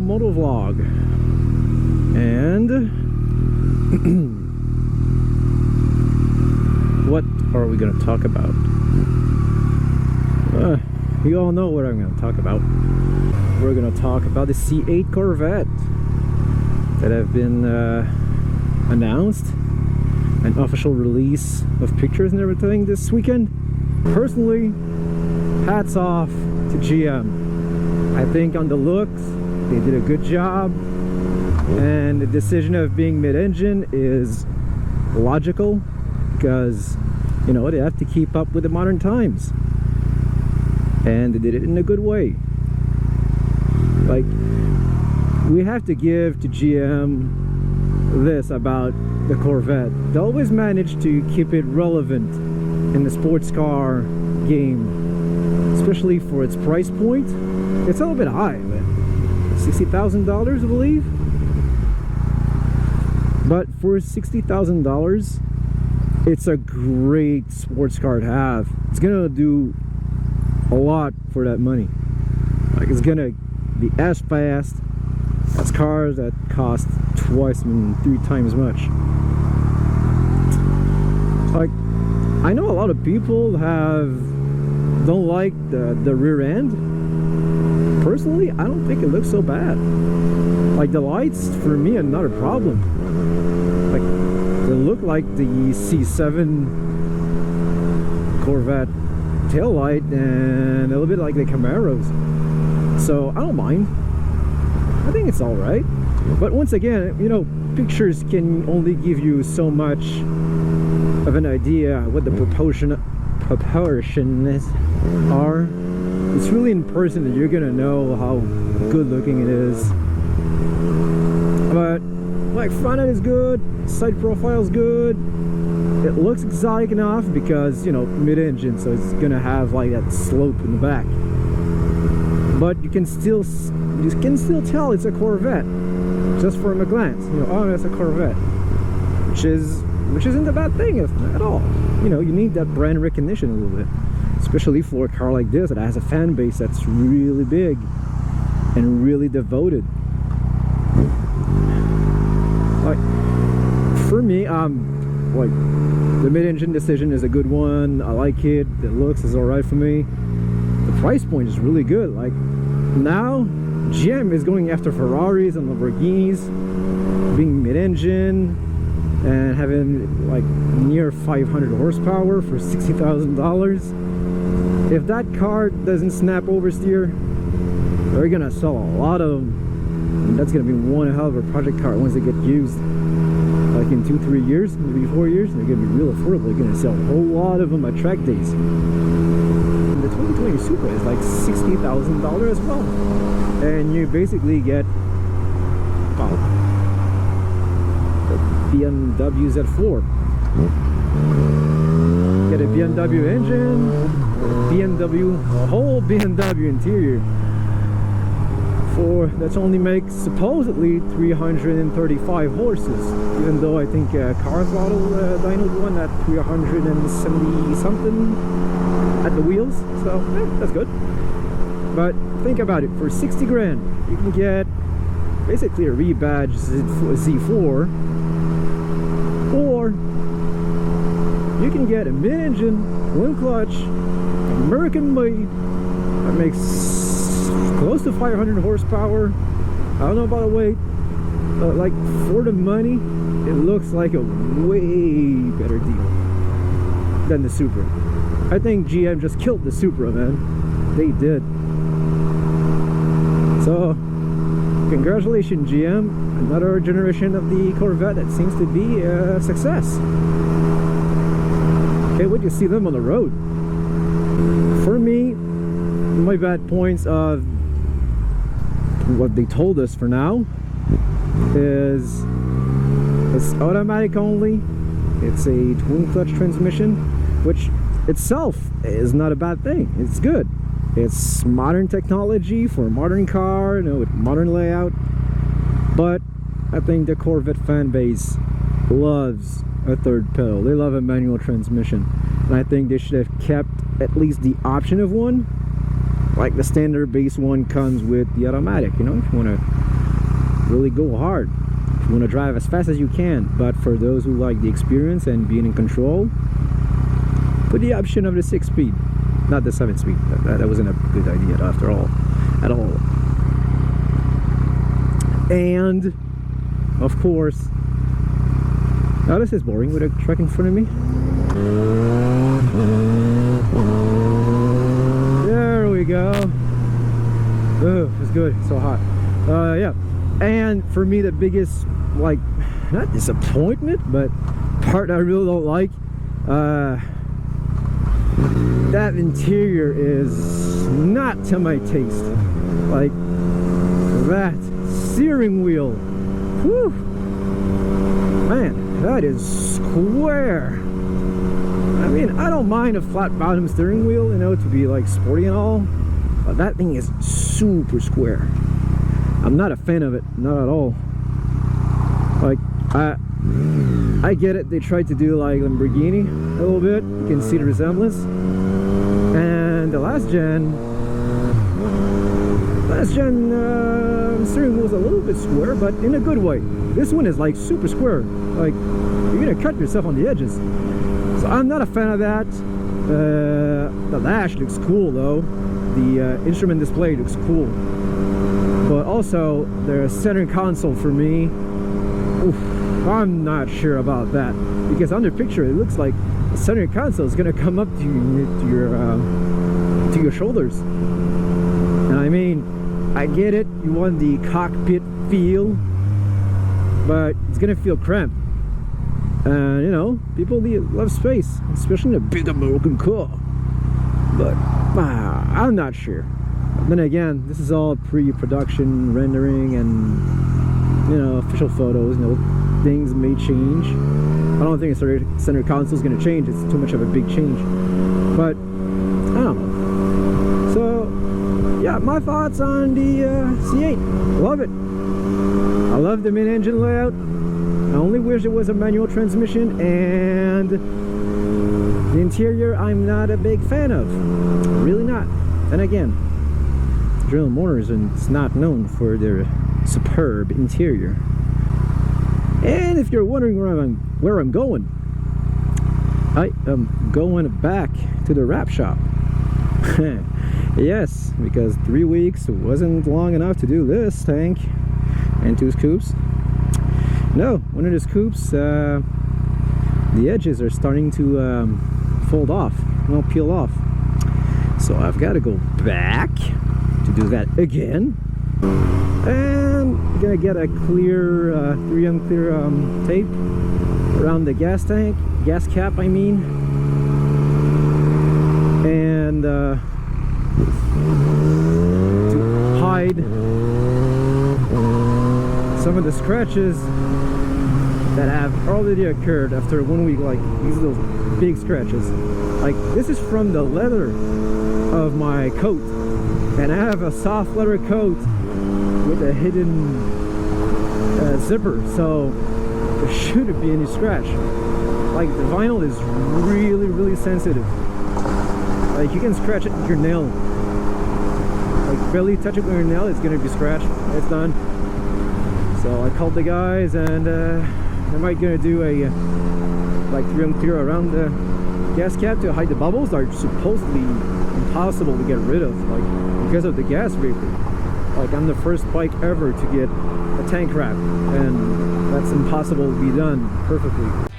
Motovlog, and what are we going to talk about? You all know what I'm going to talk about. We're going to talk about the C8 Corvette that have been announced, an official release of pictures and everything this weekend. Personally, hats off to GM. I think on the looks they did a good job, and the decision of being mid-engine is logical because, you know, they have to keep up with the modern times, and they did it in a good way. Like, we have to give to GM this about the Corvette: they always manage to keep it relevant in the sports car game, especially for its price point. It's a little bit high, but $60,000 I believe. But for $60,000, it's a great sports car to have. It's gonna do a lot for that money. Like, it's gonna be as fast as cars that cost twice and 3 times much. Like, I know a lot of people don't like the rear end. Personally, I don't think it looks so bad. Like, the lights for me are not a problem. Like, they look like the C7 Corvette taillight and a little bit like the Camaros. So I don't mind. I think it's alright. But once again, you know, pictures can only give you so much of an idea what the proportions are. It's really in person that you're gonna know how good looking it is. But like, front end is good, side profile is good. It looks exotic enough because, you know, mid-engine, so it's gonna have like that slope in the back. But you can still tell it's a Corvette just from a glance. You know, oh, that's a Corvette, which isn't a bad thing at all. You know, you need that brand recognition a little bit, especially for a car like this that has a fan base that's really big and really devoted. Like, for me, like, the mid-engine decision is a good one. I like it. The looks is alright for me. The price point is really good. Like, now GM is going after Ferraris and Lamborghinis, being mid-engine and having like near 500 horsepower for $60,000. If that car doesn't snap oversteer, they're gonna sell a lot of them, and that's gonna be one hell of a project car once they get used. Like in 2-3 years, maybe 4 years, they're gonna be real affordable. You're gonna sell a whole lot of them at track days. And the 2020 Supra is like $60,000 as well, and you basically get, well, the BMW Z4. Get a BMW engine, a whole BMW interior, that's only makes supposedly 335 horses, even though I think Carthrottle dynoed one at 370 something at the wheels, so that's good. But think about it, for 60 grand you can get basically a rebadged Z4, or you can get a mid-engine, twin clutch, American made, that makes close to 500 horsepower. I don't know about the weight, but like, for the money, it looks like a way better deal than the Supra. I think GM just killed the Supra, man. They did. So, congratulations, GM. Another generation of the Corvette that seems to be a success. Okay, would you see them on the road? For me, my bad points of what they told us for now is it's automatic only. It's a twin clutch transmission, which itself is not a bad thing. It's good. It's modern technology for a modern car, you know, with modern layout. But I think the Corvette fan base loves a third pedal. They love a manual transmission, and I think they should have kept at least the option of one. Like, the standard base one comes with the automatic, you know, if you want to really go hard. You want to drive as fast as you can, but for those who like the experience and being in control, put the option of the 6-speed, not the 7-speed. That wasn't a good idea after all, at all. And of course, now this is boring with a truck in front of me. There we go. Oh, it's good. It's so hot. Yeah. And for me, the biggest, like, not disappointment, but part I really don't like, that interior is not to my taste. Like, that steering wheel, whew, man, that is square. I mean, I don't mind a flat bottom steering wheel, you know, to be like sporty and all, but that thing is super square. I'm not a fan of it, not at all. Like, I get it, they tried to do like Lamborghini a little bit, you can see the resemblance. And the last gen steering wheel was a little bit square, but in a good way. This one is like super square, like you're gonna cut yourself on the edges. So I'm not a fan of that. The dash looks cool though. The instrument display looks cool. But also, the center console for me, oof, I'm not sure about that. Because on the picture, it looks like the center console is going to come up to your shoulders. And I mean, I get it, you want the cockpit feel, but it's going to feel cramped. And you know, people love space, especially in a big American car. But I'm not sure. Then again, this is all pre-production rendering and, you know, official photos. You know, things may change. I don't think the center console is going to change. It's too much of a big change. But I don't know. So yeah, my thoughts on the C8. Love it. I love the mid-engine layout. I only wish it was a manual transmission, and the interior I'm not a big fan of. Really not. And again, General Motors is not known for their superb interior. And if you're wondering where I'm going, I am going back to the wrap shop. Yes, because 3 weeks wasn't long enough to do this tank and 2 scoops. No, one of the scoops, the edges are starting to fold off, well, peel off. So I've got to go back to do that again, and I'm gonna get a clear 3M clear tape around the gas tank, gas cap I mean, and to hide some of the scratches that have already occurred after 1 week. Like, these are those big scratches. Like, this is from the leather of my coat. And I have a soft leather coat with a hidden zipper, so there shouldn't be any scratch. Like, the vinyl is really, really sensitive. Like, you can scratch it with your nail. Like, barely touch it with your nail, it's gonna be scratched. It's done. So I called the guys, and they might gonna do a like 3M clear around the gas cap to hide the bubbles that are supposedly impossible to get rid of, like, because of the gas vapor. Like, I'm the first bike ever to get a tank wrap, and that's impossible to be done perfectly.